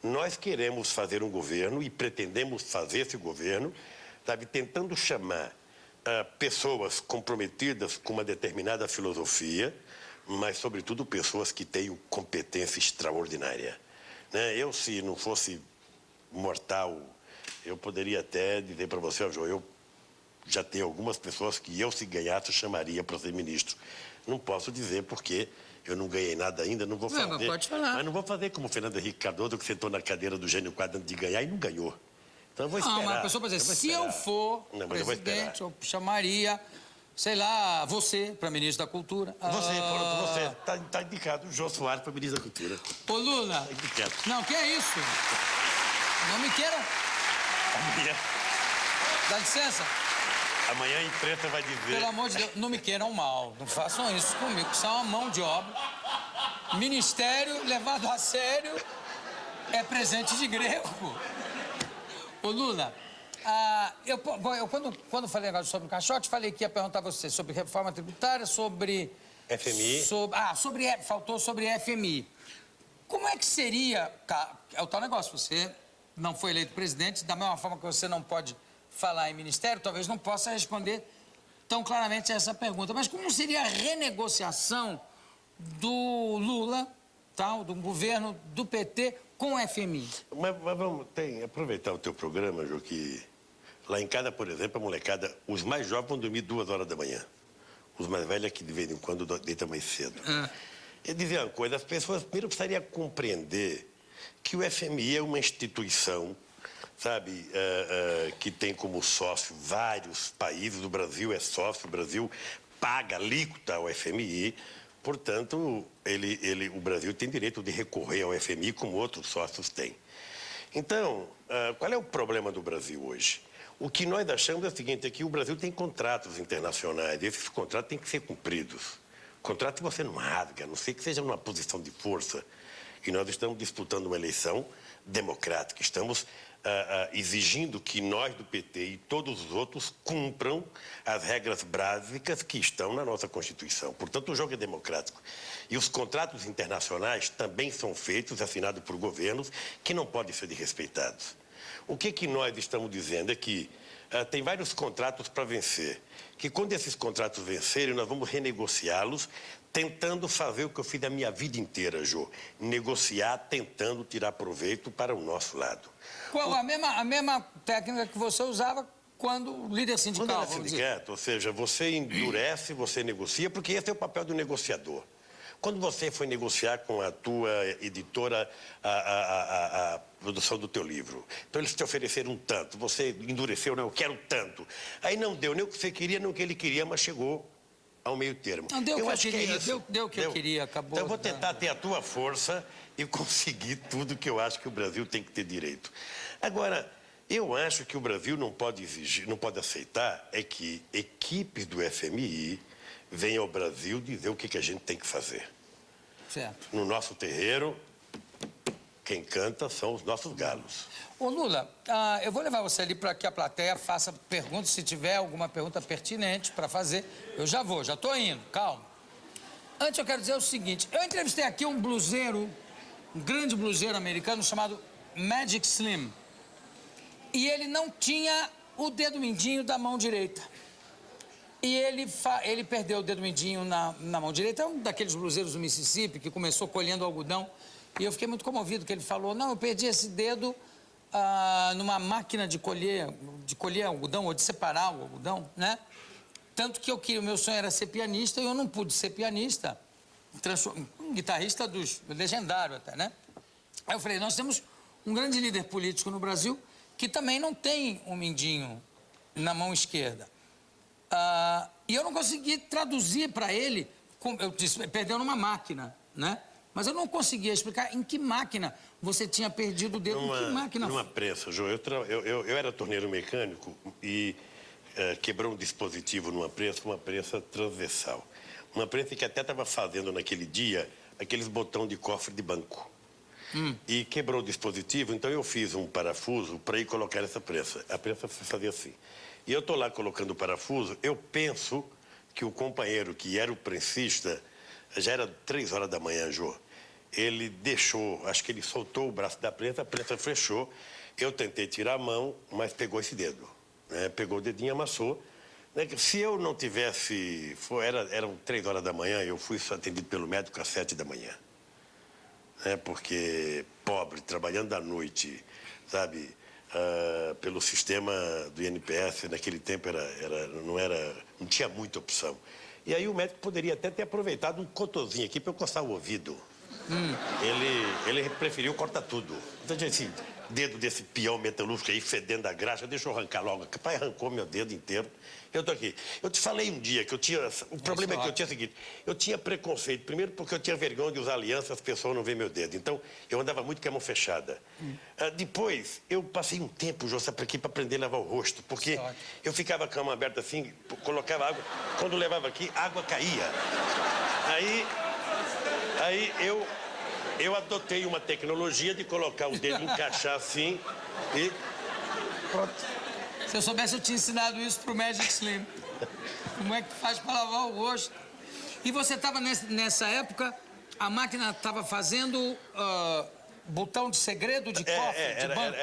Nós queremos fazer um governo e pretendemos fazer esse governo, sabe, tentando chamar pessoas comprometidas com uma determinada filosofia, mas, sobretudo, pessoas que tenham competência extraordinária. Né? Eu, se não fosse mortal, eu poderia até dizer para você, João, eu já tenho algumas pessoas que eu, se ganhasse, chamaria para ser ministro. Não posso dizer porque eu não ganhei nada ainda, não vou fazer. Mas pode falar. Mas não vou fazer como o Fernando Henrique Cardoso, que sentou na cadeira do Gênio Quadro antes de ganhar e não ganhou. Então eu vou esperar. Não, mas a pessoa pode dizer, se eu for presidente, eu chamaria, sei lá, você para ministro da Cultura. Você tá indicado, o Jô Soares para ministro da Cultura. Ô, Lula. Tá indicado. Não, que é isso? Não me queira. Amanhã, Dá licença. amanhã a imprensa vai dizer... Pelo amor de Deus, não me queiram mal. Não façam isso comigo. Isso é uma mão de obra. Ministério levado a sério é presente de grego. Ô, Lula, quando falei agora sobre o caixote, falei que ia perguntar a você sobre reforma tributária, sobre... FMI. Faltou sobre FMI. Como é que seria... É o tal negócio, você não foi eleito presidente, da mesma forma que você não pode falar em ministério, talvez não possa responder tão claramente a essa pergunta. Mas como seria a renegociação do Lula, tal, do governo do PT com o FMI? Mas vamos aproveitar o teu programa, Jô, que lá em casa, por exemplo, a molecada, os mais jovens vão dormir 2 horas da manhã. Os mais velhos é que de vez em quando deitam mais cedo. Eu dizia uma coisa, as pessoas primeiro precisariam compreender que o FMI é uma instituição, sabe, que tem como sócio vários países. O Brasil é sócio, o Brasil paga alíquota ao FMI. Portanto, o Brasil tem direito de recorrer ao FMI como outros sócios têm. Então, qual é o problema do Brasil hoje? O que nós achamos é o seguinte, é que o Brasil tem contratos internacionais, e esses contratos têm que ser cumpridos. Contrato que você não rasga, a não ser que seja numa posição de força. E nós estamos disputando uma eleição democrática, estamos exigindo que nós do PT e todos os outros cumpram as regras básicas que estão na nossa Constituição. Portanto, o jogo é democrático. E os contratos internacionais também são feitos, assinados por governos, que não podem ser desrespeitados. O que nós estamos dizendo é que tem vários contratos para vencer, que quando esses contratos vencerem, nós vamos renegociá-los, tentando fazer o que eu fiz a minha vida inteira, Jô. Negociar, tentando tirar proveito para o nosso lado. A mesma técnica que você usava quando líder sindical, quando era sindicato, ou seja, você endurece, você negocia, porque esse é o papel do negociador. Quando você foi negociar com a tua editora a produção do teu livro, então eles te ofereceram um tanto, você endureceu, não, eu quero tanto. Aí não deu nem o que você queria, nem o que ele queria, mas chegou ao meio termo. Não, deu o que eu queria, deu o que eu queria, acabou. Então eu vou tentar ter a tua força e conseguir tudo que eu acho que o Brasil tem que ter direito. Agora, eu acho que o Brasil não pode exigir, não pode aceitar é que equipes do FMI venham ao Brasil dizer o que a gente tem que fazer. Certo. No nosso terreiro, quem canta são os nossos galos. Ô, Lula, eu vou levar você ali para que a plateia faça perguntas. Se tiver alguma pergunta pertinente para fazer, eu já estou indo, calma. Antes eu quero dizer o seguinte, eu entrevistei aqui um bluseiro, um grande bluseiro americano chamado Magic Slim. E ele não tinha o dedo mindinho da mão direita. E ele perdeu o dedo mindinho na mão direita. É um daqueles bluseiros do Mississippi que começou colhendo algodão. E eu fiquei muito comovido que ele falou, não, eu perdi esse dedo numa máquina de colher algodão, ou de separar o algodão, né? Tanto que o meu sonho era ser pianista e eu não pude ser pianista. Um guitarrista legendário até, né? Aí eu falei, nós temos um grande líder político no Brasil que também não tem um mindinho na mão esquerda. E eu não consegui traduzir para ele, eu disse, perdeu numa máquina, né? Mas eu não conseguia explicar em que máquina você tinha perdido o dedo, em que máquina... Numa prensa, Jô. Eu era torneiro mecânico e quebrou um dispositivo numa prensa transversal. Uma prensa que até estava fazendo naquele dia aqueles botões de cofre de banco. E quebrou o dispositivo, então eu fiz um parafuso para ir colocar essa prensa. A prensa fazia assim. E eu estou lá colocando o parafuso, eu penso que o companheiro que era o prensista, já era 3 horas da manhã, Jô. ele deixou, acho que ele soltou o braço da prensa, a prensa fechou. Eu tentei tirar a mão, mas pegou esse dedo. Né? Pegou o dedinho e amassou. Né? Se eu não tivesse... Eram 3 horas da manhã, eu fui atendido pelo médico às 7 da manhã. Né? Porque pobre, trabalhando à noite, sabe? Pelo sistema do INPS, naquele tempo não tinha muita opção. E aí o médico poderia até ter aproveitado um cotozinho aqui para eu coçar o ouvido. Ele preferiu cortar tudo. Então, esse dedo desse peão metalúrgico aí fedendo a graxa, deixa eu arrancar logo. O pai arrancou meu dedo inteiro. Eu tô aqui. Eu te falei um dia que eu tinha... O problema é que eu tinha o seguinte, eu tinha preconceito. Primeiro porque eu tinha vergonha de usar aliança, as pessoas não veem meu dedo. Então, eu andava muito com a mão fechada. Depois, eu passei um tempo, Jô, sabe, aqui para aprender a lavar o rosto. Porque eu ficava com a mão aberta assim, colocava água. Quando levava aqui, a água caía. Aí eu adotei uma tecnologia de colocar o dedo, encaixar assim e... Pronto. Se eu soubesse, eu tinha ensinado isso pro Magic Slim. Como é que faz para lavar o rosto? E você estava nessa época, a máquina estava fazendo botão de segredo de cofre, de banco?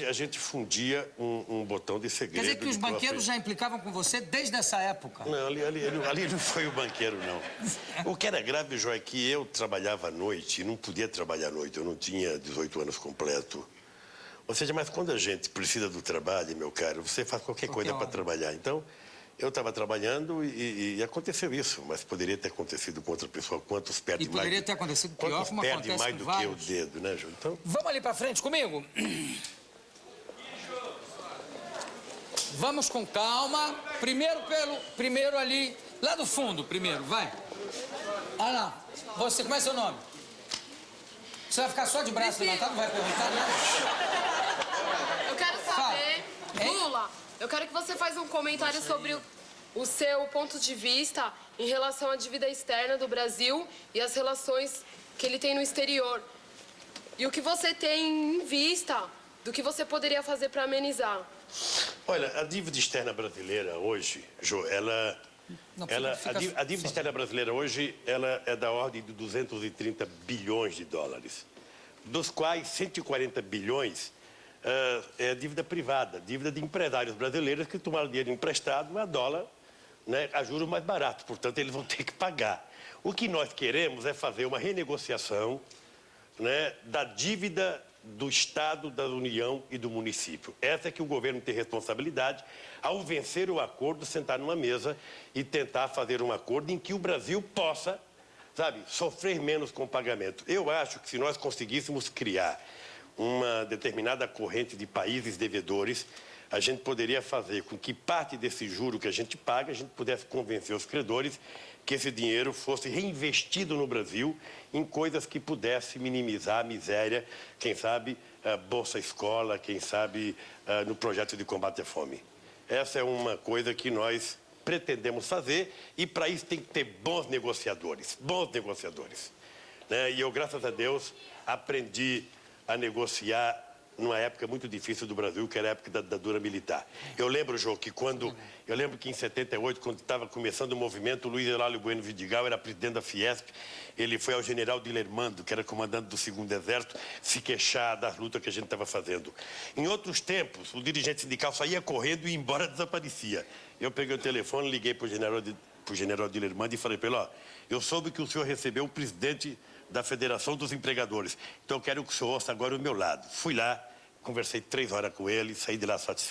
A gente fundia um botão de segredo. Quer dizer que os banqueiros já implicavam com você desde essa época? Não, ali não foi o banqueiro, não. O que era grave, Jó, é que eu trabalhava à noite e não podia trabalhar à noite. Eu não tinha 18 anos completo. Ou seja, mas quando a gente precisa do trabalho, meu caro, você faz qualquer coisa para trabalhar. Então, eu estava trabalhando e aconteceu isso, mas poderia ter acontecido com outra pessoa. Quantos perdem mais? E poderia ter acontecido pior, como acontece mais do que o dedo, né, Ju? Então... Vamos ali para frente comigo? Vamos com calma. Primeiro ali, lá do fundo, primeiro, vai. Olha lá. Você, como é seu nome? Você vai ficar só de braço levantado, não vai perguntar nada? Eu quero saber, Lula, eu quero que você faça um comentário sobre o seu ponto de vista em relação à dívida externa do Brasil e as relações que ele tem no exterior. E o que você tem em vista do que você poderia fazer para amenizar. Olha, a dívida externa brasileira hoje, Jô, a dívida externa brasileira hoje, ela é da ordem de 230 bilhões de dólares, dos quais 140 bilhões é dívida privada, dívida de empresários brasileiros que tomaram dinheiro emprestado a dólar, né, a juros mais baratos, portanto, eles vão ter que pagar. O que nós queremos é fazer uma renegociação, né, da dívida do Estado, da União e do município. Essa é que o governo tem responsabilidade ao vencer o acordo, sentar numa mesa e tentar fazer um acordo em que o Brasil possa, sabe, sofrer menos com o pagamento. Eu acho que se nós conseguíssemos criar uma determinada corrente de países devedores, a gente poderia fazer com que parte desse juro que a gente paga, a gente pudesse convencer os credores que esse dinheiro fosse reinvestido no Brasil em coisas que pudesse minimizar a miséria, quem sabe Bolsa Escola, quem sabe no projeto de combate à fome. Essa é uma coisa que nós pretendemos fazer e para isso tem que ter bons negociadores, né? E eu, graças a Deus, aprendi a negociar numa época muito difícil do Brasil, que era a época da ditadura militar. Eu lembro, Jô, que em 78, quando estava começando o movimento, o Luiz Herálio Bueno Vidigal era presidente da Fiesp, ele foi ao general Dilermando, que era comandante do 2º Exército, se queixar das lutas que a gente estava fazendo. Em outros tempos, o dirigente sindical saía correndo e ia embora, desaparecia. Eu peguei o telefone, liguei para o general Dilermando e falei para ele, ó, eu soube que o senhor recebeu o presidente da Federação dos Empregadores. Então, eu quero que o senhor ouça agora o meu lado. Fui lá, conversei 3 horas com ele, saí de lá satisfeito.